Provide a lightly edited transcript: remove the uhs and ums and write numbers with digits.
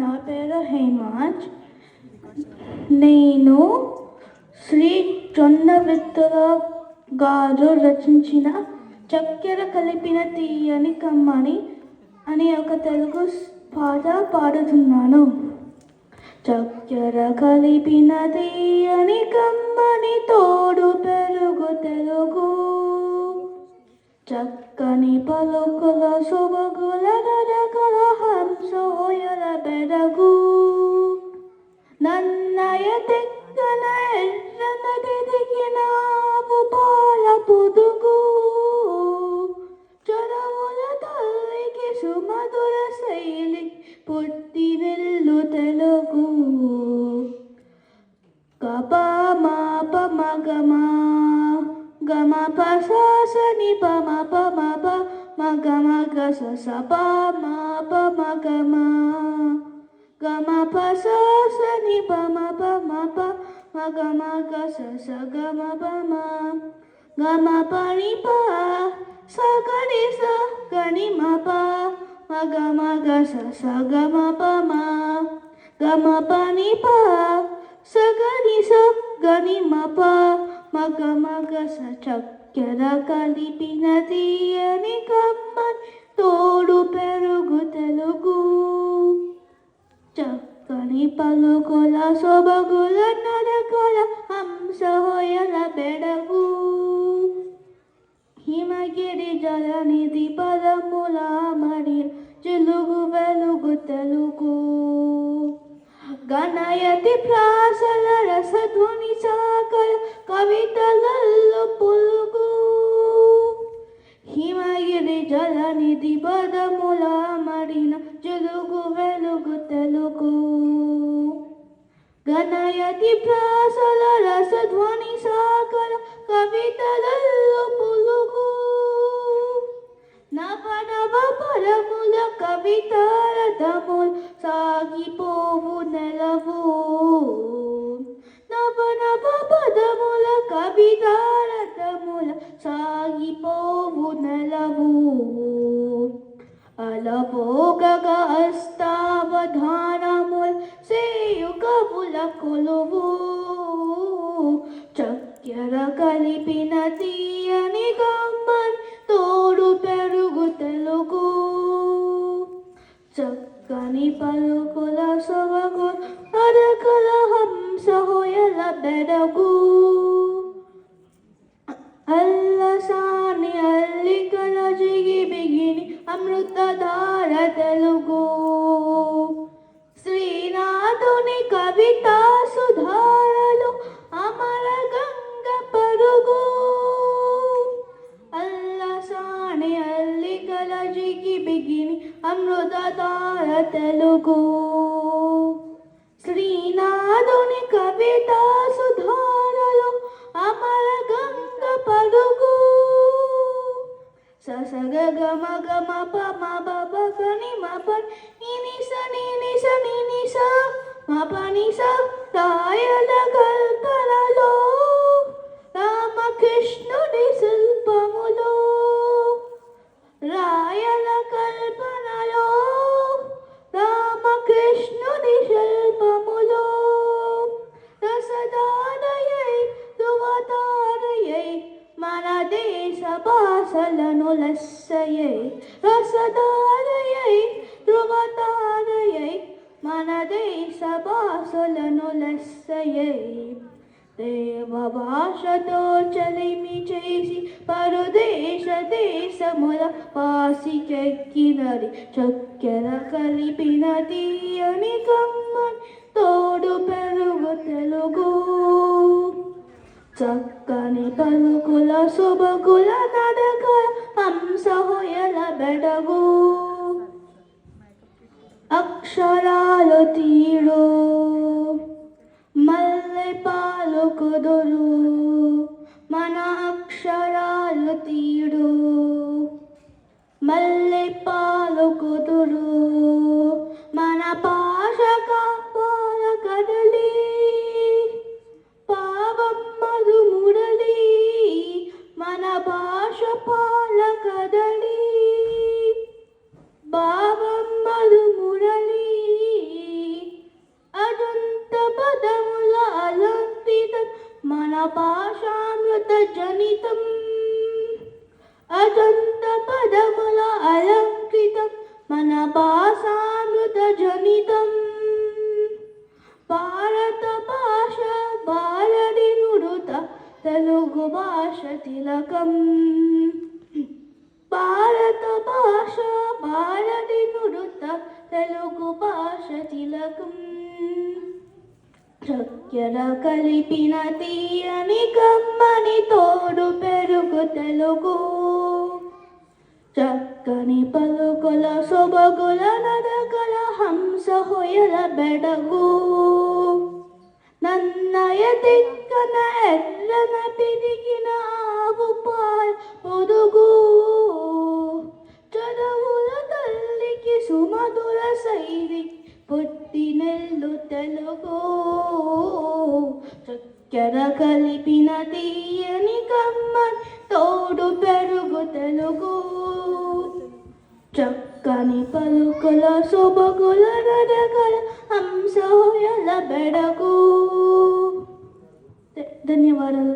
నా పేరు హేమాజ్. నేను శ్రీ జొన్నవిత్తుల గారు రచించిన చక్కెర కలిపిన తీయని కమ్మని అనే ఒక తెలుగు పాట పాడుతున్నాను. చక్కెర కలిపిన తీయని కమ్మని తోడు పెరుగు తెలుగు, చక్కని పలుకుల సొబగుల నరకల హంస హోయల బెడగు, నన్నయ తెక్కన ఎర్రన పెరిగిన పాల పొదుగు, చొరవుల తల్లికి సుమధుర శైలి పుట్టినిల్లు తెలుగు. గప మా పమ గమ గమ పసాసని పమ పమ ప మగమ గస సప మా పమ గమ గమ పసాసని పమ పమ ప మగమ గస స గమ పమ గమ పని ప సగని స గని మ ప మగమ గస స గమ పమ గమ పని ప సగని స గని మ ప మగ మగ స. చక్కెర కలిపిన తీయని కమ్మని తోడు పెరుగు తెలుగు, చక్కని పలుకుల సొబగుల నరకల హంస హోయల బెడగు, హిమగిరి జలనిధి పదముల మడి చిలుగు వెలుగు తెలుగు, గణయతి ప్రాసల రసధ్వని సాకల కవితలల్లు పులుగు, హిమగిరి జలనిధి పదముల మడిన చిలుగు వెలుగు తెలుగు, గణయతి ప్రాసల రసధ్వని సాకల కవితలల్లు పులుగు, నవనవ పరముల కవితారథములు సాగిపోవు నెలవు, నవనవ పదముల కవితారథముల సాగిపోవు నెలవు, అలవోగగ అస్తావధానముల సేయు కవుల కొలువు, చక్కెర కలిపిన తీయని కమ్మని తోడు పెరుగు తెలుగు, చక్కని పలుకుల సొబగు నరకల హంస హోయల బెడగు, అల్లసాని అల్లికల జిగి బిగిని అమృతధార తెలుగు, శ్రీనాథుని కవితా సుధారలు అమర గంగ పరుగు, అల్లసాని అల్లికల జిగి బిగిని అమృతధార తెలుగు, శ్రీనాథుని కవితా సుధారలు అమర గంగ పరుగు, ససగ గమ గమ పమ బబ గని మ ప ని స ని స ని స మ ప ని స. రాయల కల్పనలో రామకృష్ణుడి శిల్పములో, రాయల కల్పనలో రామకృష్ణుడి శిల్పములో, రసదారయై ధృవతారయై మన దేశ భాషలను లెస్సయై, రసదారయై ధృవతారయై మన దేశ భాషలను లెస్సయై, దేవ భాషతో చలిమి చేసి పరుదేశ దేశముల పాసికెక్కినది, చక్కెర కలిపిన తీయని కమ్మని తోడు పెరుగు తెలుగు, చక్కని పలుకుల సొబగుల నరకల హంస హోయల బెడగు, అక్షరాలు తీడు మల్లె పాలు కుదురు, మన అక్షరాలు తీడు మల్లె పాలు కుదురు, మన భాష కాపాల కదలి పావమ్మదు మురళి, మన భాష పాల కదలి బావమ్మదు మురళి, పాశామృత జనితం అజంత పదముల అలంకృతం మన పాశామృత జనితం భారత భాష భారతి నుడుత తెలుగు భాష తిలకం భారత భాష భారతి నుడుత తెలుగు భాష తిలకం చక్కెర కలిపిన తీయని కమ్మని తోడు పెరుగు తెలుగు చక్కని పలుకుల సొబగుల నదకల హంస హొయల బెడగు నన్నయ తిక్కన ఎర్రన పిరిగిన ఆవు పాల పొదుగు చదువుల తల్లికి సుమధుర శైలి పుట్టినెల్లు తెలుగు చక్కెర కలిపిన తీయని కమ్మని తోడు పెరుగు తెలుగు చక్కని పలుకుల సొబగుల నడకల హంస హొయల బెడగు ధన్యవాదాలు.